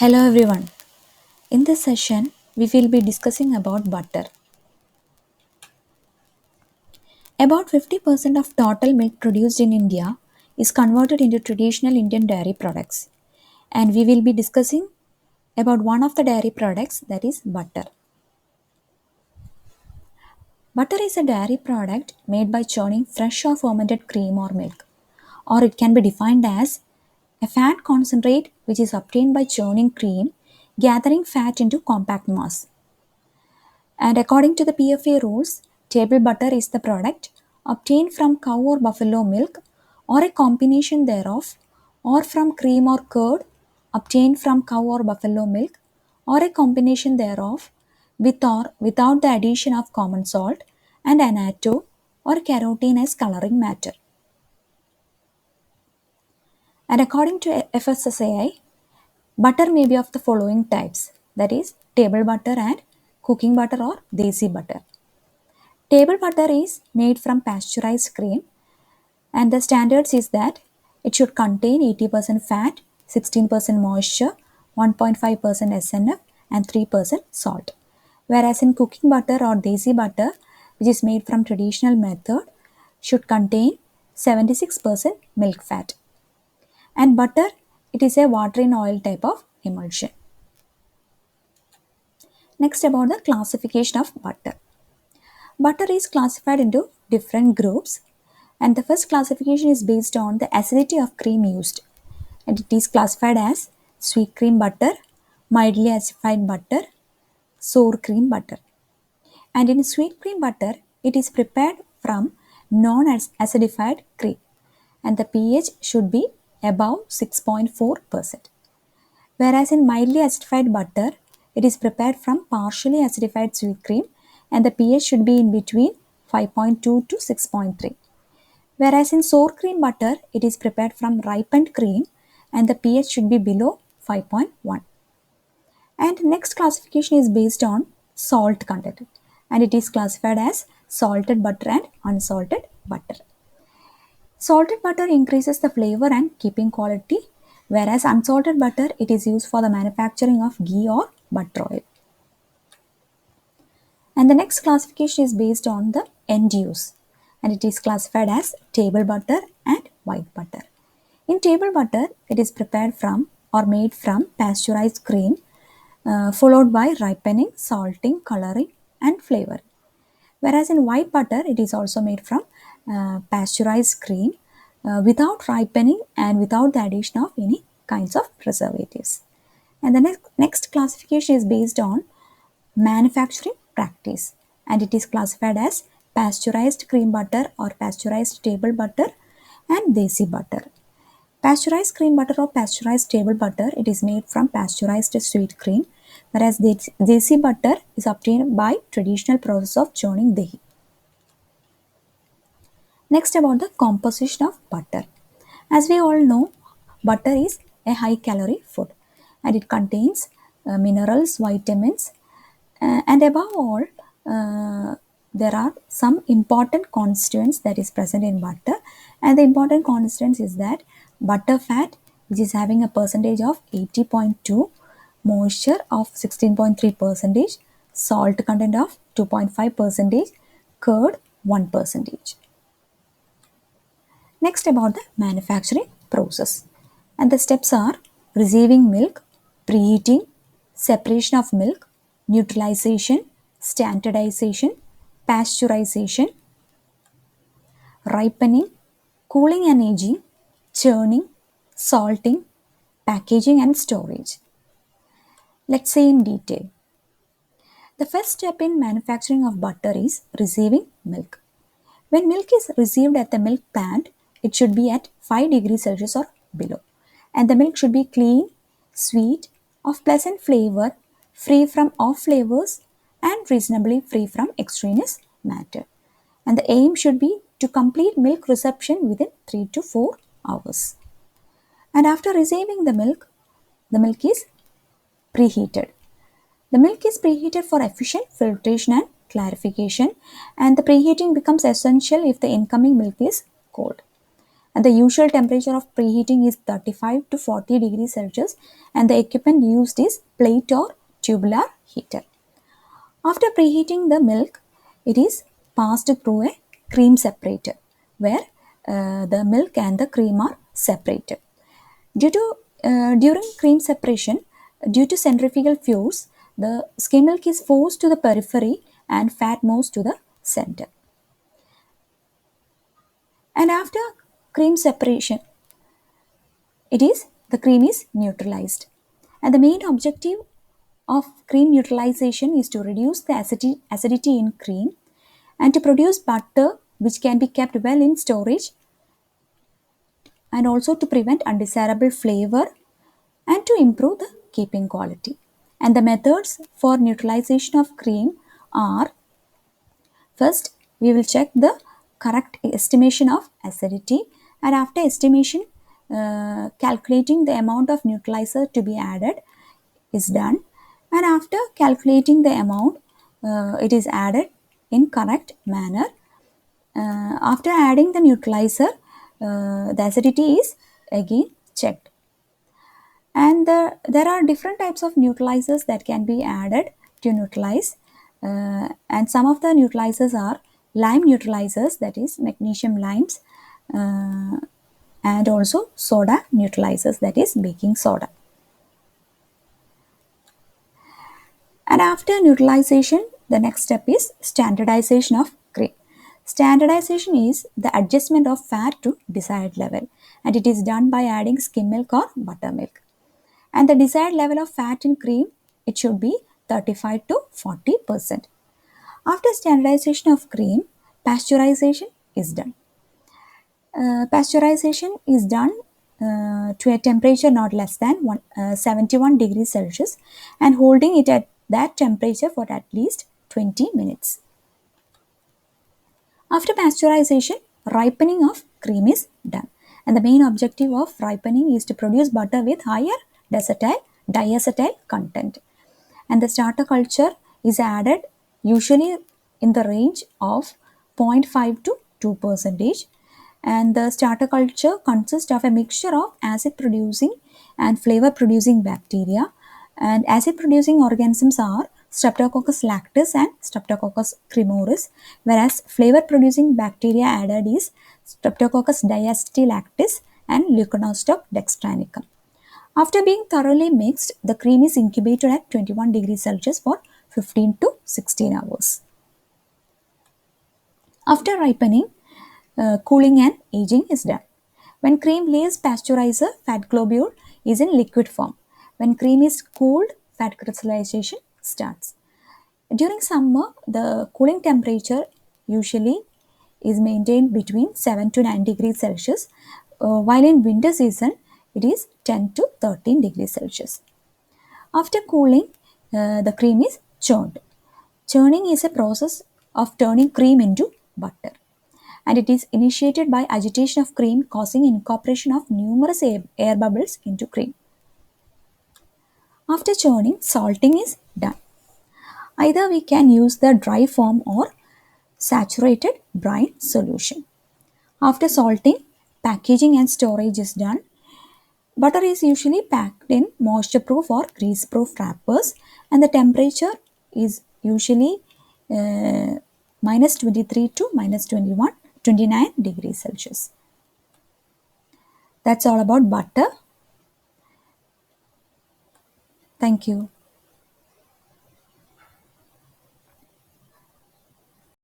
Hello everyone. In this session, we will be discussing about butter. About 50% of total milk produced in India is converted into traditional Indian dairy products. And we will be discussing about one of the dairy products, that is butter. Butter is a dairy product made by churning fresh or fermented cream or milk, or it can be defined as a fat concentrate which is obtained by churning cream, gathering fat into compact mass. And according to the PFA rules, table butter is the product obtained from cow or buffalo milk or a combination thereof, or from cream or curd obtained from cow or buffalo milk or a combination thereof, with or without the addition of common salt and annatto or carotene as coloring matter. And according to FSSAI, butter may be of the following types, that is table butter and cooking butter or desi butter. Table butter is made from pasteurized cream, and the standards is that it should contain 80% fat, 16% moisture, 1.5% SNF and 3% salt. Whereas in cooking butter or desi butter, which is made from traditional method, should contain 76% milk fat. And butter, it is a water in oil type of emulsion. Next, about the classification of butter. Butter is classified into different groups, and the first classification is based on the acidity of cream used, and it is classified as sweet cream butter, mildly acidified butter, sour cream butter. And in sweet cream butter, it is prepared from non-acidified cream, and the pH should be above 6.4%. Whereas in mildly acidified butter, it is prepared from partially acidified sweet cream, and the pH should be in between 5.2 to 6.3. Whereas in sour cream butter, it is prepared from ripened cream, and the pH should be below 5.1. And next classification is based on salt content, and it is classified as salted butter and unsalted butter. Salted butter increases the flavor and keeping quality, whereas unsalted butter, it is used for the manufacturing of ghee or butter oil. And the next classification is based on the end use, and it is classified as table butter and white butter. In table butter, it is prepared from or made from pasteurized cream, followed by ripening, salting, coloring, and flavor. Whereas in white butter, it is also made from pasteurized cream without ripening and without the addition of any kinds of preservatives. And the next classification is based on manufacturing practice, and it is classified as pasteurized cream butter or pasteurized table butter and desi butter. Pasteurized cream butter or pasteurized table butter, it is made from pasteurized sweet cream, whereas desi butter is obtained by traditional process of churning dahi. Next, about the composition of butter. As we all know, butter is a high calorie food, and it contains minerals, vitamins, and above all, there are some important constituents that is present in butter, and the important constituents is that butter fat, which is having a percentage of 80.2, moisture of 16.3 percentage, salt content of 2.5 percentage, curd 1 percentage. Next, about the manufacturing process, and the steps are receiving milk, preheating, separation of milk, neutralization, standardization, pasteurization, ripening, cooling and aging, churning, salting, packaging and storage. Let's say in detail. The first step in manufacturing of butter is receiving milk. When milk is received at the milk plant, it should be at 5 degrees Celsius or below. And the milk should be clean, sweet, of pleasant flavor, free from off flavors, and reasonably free from extraneous matter. And the aim should be to complete milk reception within 3 to 4 hours. And after receiving the milk is preheated. The milk is preheated for efficient filtration and clarification, and the preheating becomes essential if the incoming milk is cold. And the usual temperature of preheating is 35 to 40 degrees Celsius, and the equipment used is plate or tubular heater. After preheating the milk, it is passed through a cream separator where the milk and the cream are separated. During cream separation, due to centrifugal force, the skim milk is forced to the periphery and fat moves to the center. And after cream separation, the cream is neutralized. And the main objective of cream neutralization is to reduce the acidity in cream and to produce butter which can be kept well in storage, and also to prevent undesirable flavor and to improve the keeping quality. And the methods for neutralization of cream are: first, we will check the correct estimation of acidity, and after estimation, calculating the amount of neutralizer to be added is done. And after calculating the amount, it is added in correct manner. After adding the neutralizer, the acidity is again checked. And there are different types of neutralizers that can be added to neutralize. And some of the neutralizers are lime neutralizers, that is magnesium limes, and also soda neutralizers, that is baking soda. And after neutralization, the next step is standardization of cream. Standardization is the adjustment of fat to desired level, and it is done by adding skim milk or buttermilk. And the desired level of fat in cream, it should be 35 to 40%. After standardization of cream, pasteurization is done. Pasteurization is done to a temperature not less than 71 degrees Celsius and holding it at that temperature for at least 20 minutes. After pasteurization, ripening of cream is done. And the main objective of ripening is to produce butter with higher diacetyl content. And the starter culture is added usually in the range of 0.5 to 2%. And the starter culture consists of a mixture of acid producing and flavor producing bacteria. And acid producing organisms are Streptococcus lactis and Streptococcus cremoris, whereas flavor producing bacteria added is Streptococcus diacetylactis and Leuconostoc dextranicum. After being thoroughly mixed, the cream is incubated at 21 degrees Celsius for 15 to 16 hours. After ripening, cooling and aging is done. When cream leaves pasteurizer, fat globule is in liquid form. When cream is cooled, fat crystallization starts. During summer, the cooling temperature usually is maintained between 7 to 9 degrees Celsius, while in winter season, it is 10 to 13 degrees Celsius. After cooling, the cream is churned. Churning is a process of turning cream into butter, and it is initiated by agitation of cream causing incorporation of numerous air bubbles into cream. After churning, salting is done. Either we can use the dry form or saturated brine solution. After salting, packaging and storage is done. Butter is usually packed in moisture-proof or grease-proof wrappers, and the temperature is usually minus 23 to minus 29 degrees Celsius. That's all about butter. Thank you.